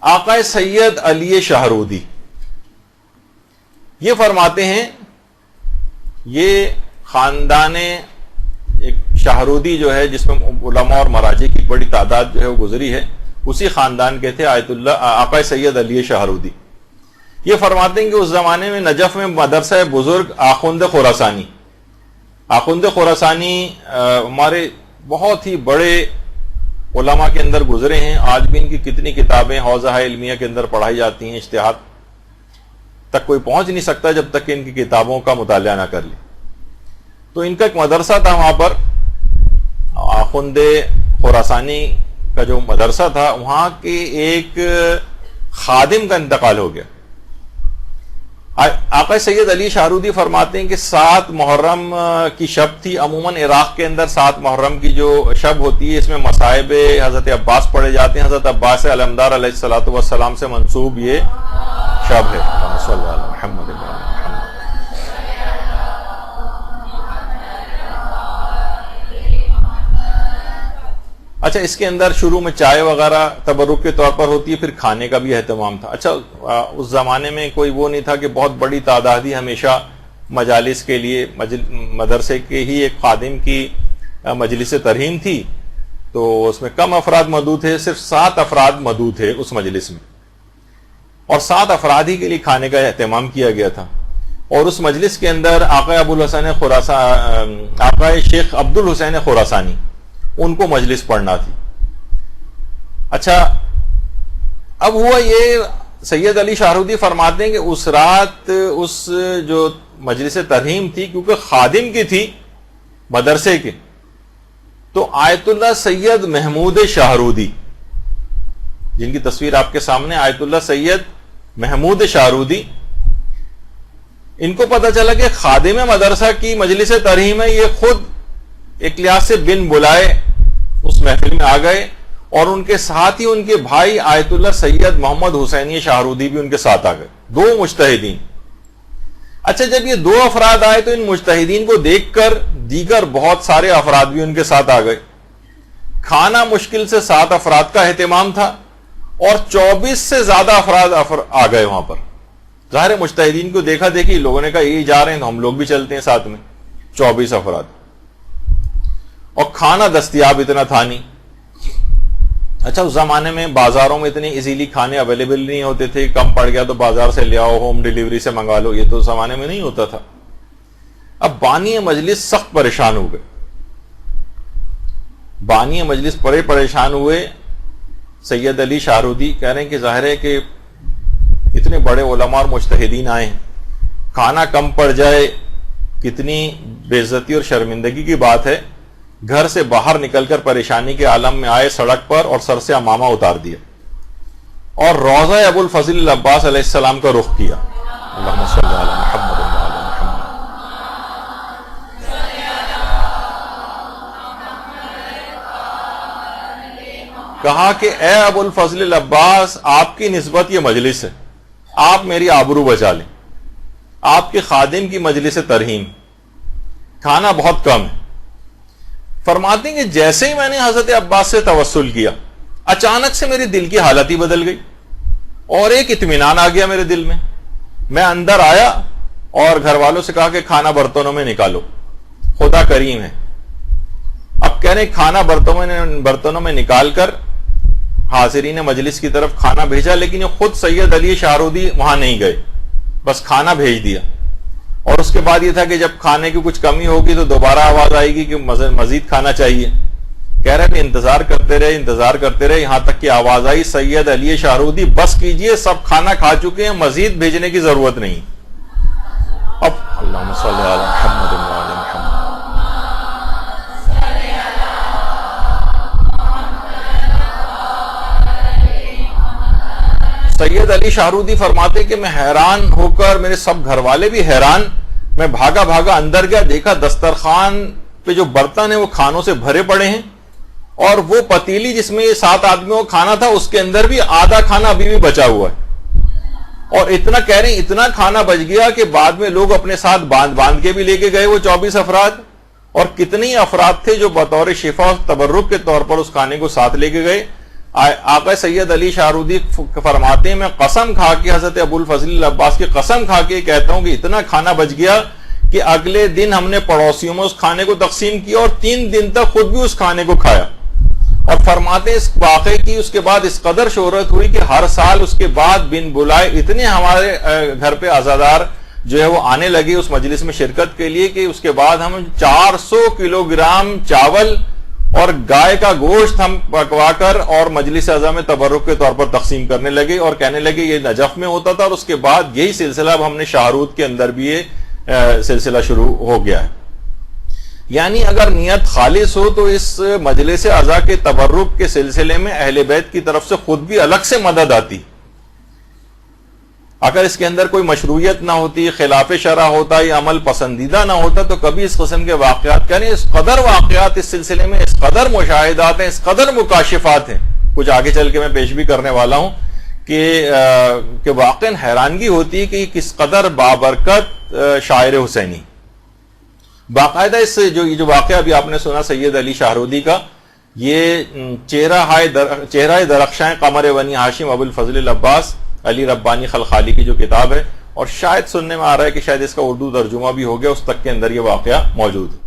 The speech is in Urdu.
آقا سید علی شہرودی یہ فرماتے ہیں، یہ خاندان ایک شہرودی جو ہے جس میں علماء اور مراجع کی بڑی تعداد جو ہے وہ گزری ہے، اسی خاندان کے تھے آقا سید علی شہرودی۔ یہ فرماتے ہیں کہ اس زمانے میں نجف میں مدرسہ بزرگ آخوند خراسانی، آخوند خراسانی ہمارے بہت ہی بڑے علماء کے اندر گزرے ہیں، آج بھی ان کی کتنی کتابیں حوزہ علمیہ کے اندر پڑھائی جاتی ہیں، اجتہاد تک کوئی پہنچ نہیں سکتا جب تک کہ ان کی کتابوں کا مطالعہ نہ کر لے۔ تو ان کا ایک مدرسہ تھا وہاں پر، آخوند خراسانی کا جو مدرسہ تھا، وہاں کے ایک خادم کا انتقال ہو گیا۔ آقا سید علی شہرودی فرماتے ہیں کہ 7 محرم کی شب تھی۔ عموماً عراق کے اندر 7 محرم کی جو شب ہوتی ہے، اس میں مصائب حضرت عباس پڑھے جاتے ہیں۔ حضرت عباس علمدار علیہ الصلوۃ والسلام سے منسوب یہ شب ہے۔ صلی اللہ علیہ محمد۔ اچھا، اس کے اندر شروع میں چائے وغیرہ تبرک کے طور پر ہوتی ہے، پھر کھانے کا بھی اہتمام تھا۔ اچھا، اس زمانے میں کوئی وہ نہیں تھا کہ بہت بڑی تعداد ہی ہمیشہ مجالس کے لیے، مدرسے کے ہی ایک خادم کی مجلس ترہیم تھی، تو اس میں کم افراد مدعو تھے، صرف 7 افراد مدعو تھے اس مجلس میں، اور 7 افراد ہی کے لیے کھانے کا اہتمام کیا گیا تھا۔ اور اس مجلس کے اندر آقا شیخ عبد الحسین خراسانی، ان کو مجلس پڑھنا تھی۔ اچھا، اب ہوا یہ، سید علی شہرودی فرماتے ہیں کہ اس رات اس جو مجلس ترہیم تھی، کیونکہ خادم کی تھی مدرسے کے، تو آیت اللہ سید محمود شہرودی، جن کی تصویر آپ کے سامنے، آیت اللہ سید محمود شہرودی، ان کو پتہ چلا کہ خادم مدرسہ کی مجلس ترہیم ہے، یہ خود ایک لحاظ سے بن بلائے اس محفل میں آ گئے، اور ان کے ساتھ ہی ان کے بھائی آیت اللہ سید محمد حسینی شہرودی بھی ان کے ساتھ آ گئے، 2 مجتہدین۔ اچھا، جب یہ 2 افراد آئے تو ان مجتہدین کو دیکھ کر دیگر بہت سارے افراد بھی ان کے ساتھ آ گئے۔ کھانا مشکل سے 7 افراد کا اہتمام تھا، اور 24 سے زیادہ افراد آ گئے وہاں پر۔ ظاہر مجتہدین کو دیکھا دیکھی لوگوں نے کہا یہ جا رہے ہیں تو ہم لوگ بھی چلتے ہیں ساتھ میں، 24 افراد، اور کھانا دستیاب اتنا تھا نہیں۔ اچھا، اس زمانے میں بازاروں میں اتنے ایزیلی کھانے اویلیبل نہیں ہوتے تھے، کم پڑ گیا تو بازار سے لے آؤ، ہوم ڈیلیوری سے منگا لو، یہ تو اس زمانے میں نہیں ہوتا تھا۔ اب بانی مجلس سخت پریشان ہو گئے، بانی مجلس بڑے پریشان ہوئے۔ سید علی شہرودی کہہ رہے ہیں کہ ظاہر ہے کہ اتنے بڑے علماء اور مجتہدین آئے ہیں، کھانا کم پڑ جائے کتنی بے عزتی اور شرمندگی کی بات ہے۔ گھر سے باہر نکل کر پریشانی کے عالم میں آئے سڑک پر، اور سر سے عمامہ اتار دیا، اور روضہ ابو الفضل العباس علیہ السلام کا رخ کیا۔ اللہم صلی علی محمد و علی محمد۔ کہا کہ اے ابو الفضل العباس، آپ کی نسبت یہ مجلس ہے، آپ میری آبرو بچا لیں، آپ کے خادم کی مجلس ترہیم، کھانا بہت کم ہے۔ فرماتے ہیں کہ جیسے ہی میں نے حضرت عباس سے توسل کیا، اچانک سے میری دل کی حالت ہی بدل گئی، اور ایک اطمینان آ گیا میرے دل میں۔ میں اندر آیا اور گھر والوں سے کہا کہ کھانا برتنوں میں نکالو، خدا کریم ہے۔ اب کہہ رہے کھانا برتنوں میں نکال کر حاضرین مجلس کی طرف کھانا بھیجا، لیکن خود سید علی شہرودی وہاں نہیں گئے، بس کھانا بھیج دیا۔ اور اس کے بعد یہ تھا کہ جب کھانے کی کچھ کمی ہوگی تو دوبارہ آواز آئے گی کہ مزید کھانا چاہیے۔ کہہ رہے ہیں انتظار کرتے رہے یہاں تک کہ آواز آئی، سید علی شہرودی بس کیجئے، سب کھانا کھا چکے ہیں، مزید بھیجنے کی ضرورت نہیں۔ اب اللہم صلی علی محمد و علی محمد۔ سید علی شہرودی فرماتے کہ میں حیران ہو کر، میرے سب گھر والے بھی حیران، میں بھاگا اندر گیا، دیکھا دسترخوان پہ جو برتن ہیں وہ کھانوں سے بھرے پڑے ہیں، اور وہ پتیلی جس میں 7 آدمیوں کو کھانا تھا اس کے اندر بھی آدھا کھانا ابھی بھی بچا ہوا ہے۔ اور اتنا کہہ رہے ہیں اتنا کھانا بچ گیا کہ بعد میں لوگ اپنے ساتھ باندھ کے بھی لے کے گئے وہ 24 افراد، اور کتنے افراد تھے جو بطور شفا و تبرک کے طور پر اس کھانے کو ساتھ لے کے گئے۔ آقا سید علی شاہرودی فرماتے ہیں میں قسم کھا کے حضرت ابو الفضل العباس کی قسم کھا کے کہتا ہوں کہ اتنا کھانا بچ گیا کہ اگلے دن ہم نے پڑوسیوں میں اس کھانے کو تقسیم کیا اور 3 دن تک خود بھی اس کھانے کو کھایا. اور فرماتے اس واقعے کی اس کے بعد اس قدر شہرت ہوئی کہ ہر سال اس کے بعد بن بلائے اتنے ہمارے گھر پہ عزادار جو ہے وہ آنے لگے اس مجلس میں شرکت کے لیے کہ اس کے بعد ہم 400 کلو گرام چاول اور گائے کا گوشت ہم پکوا کر اور مجلس اعظم میں تبرک کے طور پر تقسیم کرنے لگے اور کہنے لگے یہ نجف میں ہوتا تھا. اور اس کے بعد یہی سلسلہ اب ہم نے شاہرود کے اندر بھی یہ سلسلہ شروع ہو گیا ہے. یعنی اگر نیت خالص ہو تو اس مجلس اعضاء کے تبرک کے سلسلے میں اہل بیت کی طرف سے خود بھی الگ سے مدد آتی. اگر اس کے اندر کوئی مشروعیت نہ ہوتی، خلاف شرع ہوتا یا عمل پسندیدہ نہ ہوتا تو کبھی اس قسم کے واقعات کریں. اس قدر واقعات اس سلسلے میں، اس قدر مشاہدات ہیں، اس قدر مکاشفات ہیں، کچھ آگے چل کے میں پیش بھی کرنے والا ہوں کہ واقعاً حیرانگی ہوتی ہے کہ کس قدر بابرکت شاعر حسینی. باقاعدہ اس جو واقعہ ابھی آپ نے سنا سید علی شاہرودی کا، یہ چہرہ درخشاں قمر بنی ہاشم ابو الفضل العباس علی ربانی خلخالی کی جو کتاب ہے، اور شاید سننے میں آ رہا ہے کہ شاید اس کا اردو ترجمہ بھی ہو گیا، اس تک کے اندر یہ واقعہ موجود ہے.